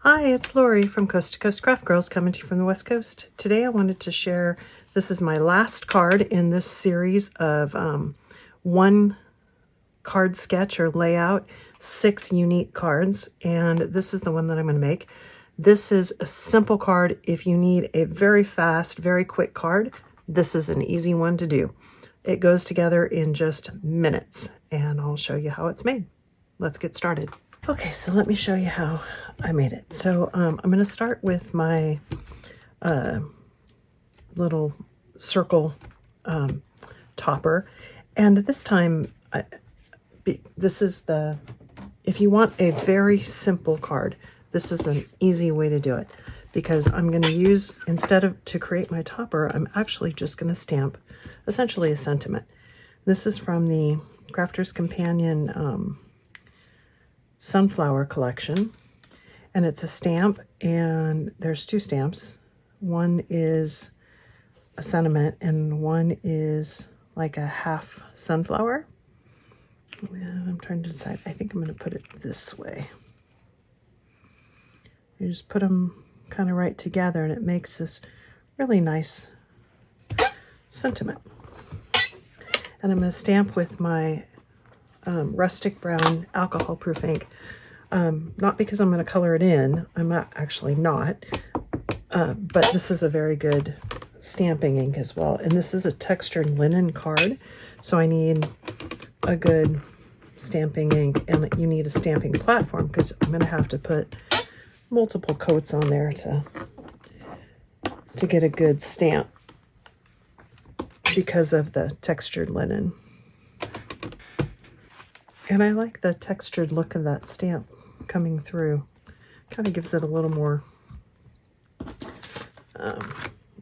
Hi, it's Lori from Coast to Coast Craft Girls coming to you from the West Coast. Today I wanted to share, this is my last card in this series of one card sketch or layout, 6 unique cards, and this is the one that I'm going to make. This is a simple card. If you need a very fast, very quick card, this is an easy one to do. It goes together in just minutes, and I'll show you how it's made. Let's get started. Okay, so let me show you how I made it. So I'm going to start with my little circle topper. And this time, this is the, if you want a very simple card, this is an easy way to do it. Because I'm going to use, instead of to create my topper, I'm actually just going to stamp essentially a sentiment. This is from the Crafter's Companion Sunflower collection, and it's a stamp, and there's 2 stamps. One is a sentiment and one is like a half sunflower. And I'm trying to decide. I think I'm going to put it this way. You just put them kind of right together and it makes this really nice sentiment. And I'm going to stamp with my rustic brown alcohol proof ink. Not because I'm going to color it in, I'm actually not, but this is a very good stamping ink as well. And this is a textured linen card, so I need a good stamping ink, and you need a stamping platform because I'm going to have to put multiple coats on there to get a good stamp because of the textured linen. And I like the textured look of that stamp coming through. Kind of gives it a little more, I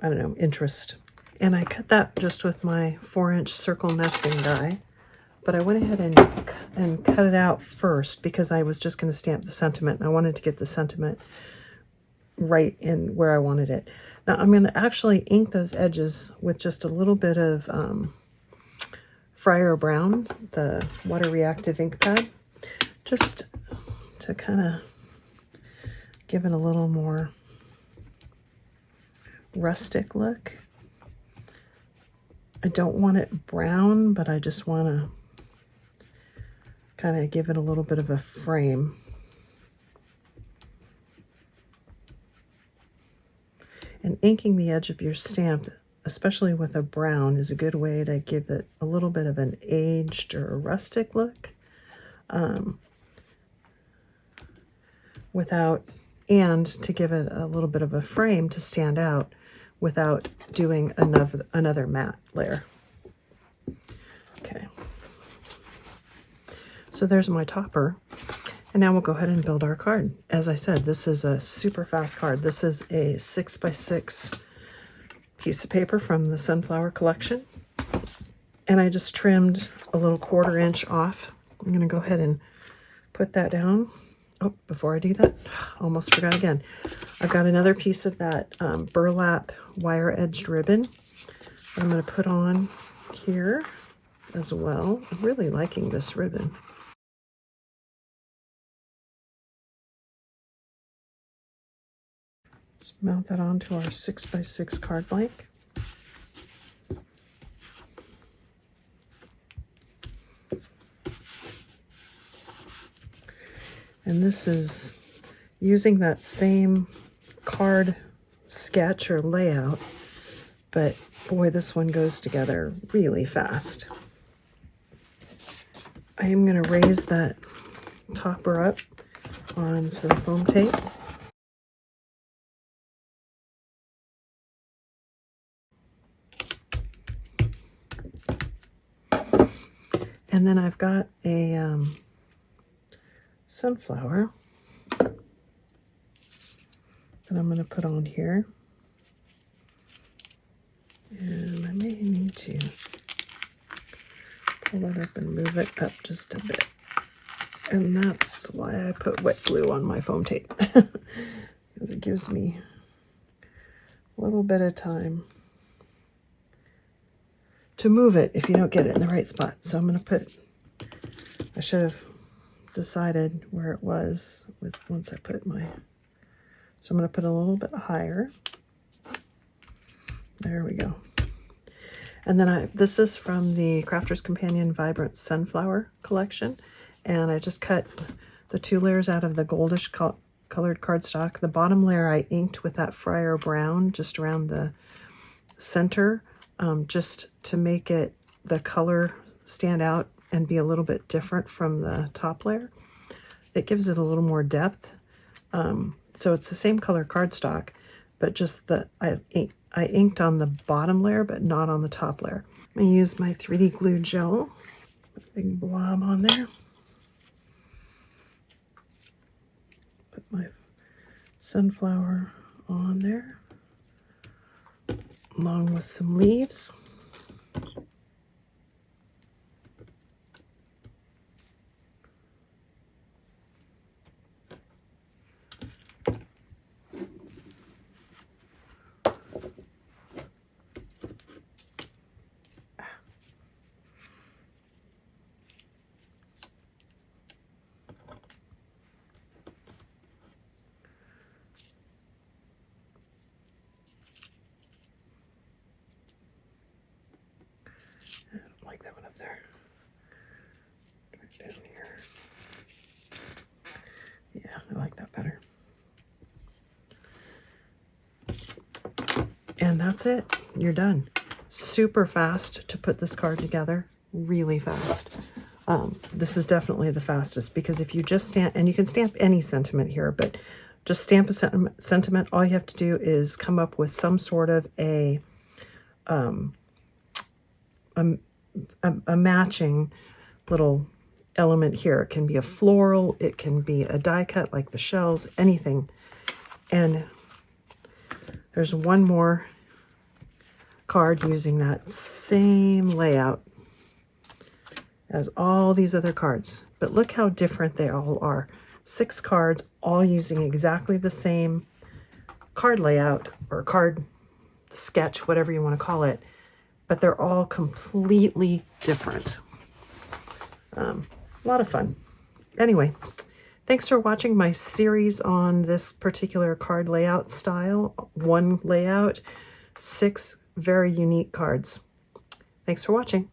don't know, interest. And I cut that just with my 4-inch circle nesting die. But I went ahead and cut it out first because I was just going to stamp the sentiment. And I wanted to get the sentiment right in where I wanted it. Now I'm going to actually ink those edges with just a little bit of Friar Brown, the water reactive ink pad, just to kind of give it a little more rustic look. I don't want it brown, but I just want to kind of give it a little bit of a frame. And inking the edge of your stamp, especially with a brown, is a good way to give it a little bit of an aged or a rustic look, and to give it a little bit of a frame to stand out without doing another matte layer. Okay, so there's my topper, and now we'll go ahead and build our card. As I said, this is a super fast card. This is a 6x6 piece of paper from the Sunflower collection, and I just trimmed a little 1/4 inch off. I'm going to go ahead and put that down. Oh, before I do that, almost forgot again. I've got another piece of that burlap wire edged ribbon that I'm going to put on here as well. I'm really liking this ribbon. Just mount that onto our 6x6 card blank. And this is using that same card sketch or layout, but boy, this one goes together really fast. I am going to raise that topper up on some foam tape. And then I've got a sunflower that I'm going to put on here. And I may need to pull that up and move it up just a bit. And that's why I put wet glue on my foam tape, because it gives me a little bit of time to move it if you don't get it in the right spot. So I'm going to put, I should have decided where it was once I put my So I'm going to put a little bit higher. There we go. And then this is from the Crafter's Companion Vibrant Sunflower collection. And I just cut the 2 layers out of the goldish colored cardstock. The bottom layer I inked with that Friar Brown just around the center, just to make the color stand out and be a little bit different from the top layer. It gives it a little more depth. So it's the same color cardstock, but just I inked on the bottom layer, but not on the top layer. I used my 3D glue gel, put a big blob on there. Put my sunflower on there, along with some leaves. Like that one up there. Right down here. Yeah, I like that better. And that's it. You're done. Super fast to put this card together. Really fast. This is definitely the fastest, because if you just stamp, and you can stamp any sentiment here, but just stamp a sentiment, all you have to do is come up with some sort of a matching little element here. It can be a floral, it can be a die cut like the shells, anything. And there's one more card using that same layout as all these other cards. But look how different they all are. 6 cards, all using exactly the same card layout or card sketch, whatever you want to call it, but they're all completely different. A lot of fun. Anyway, thanks for watching my series on this particular card layout style. 1 layout, 6 very unique cards. Thanks for watching.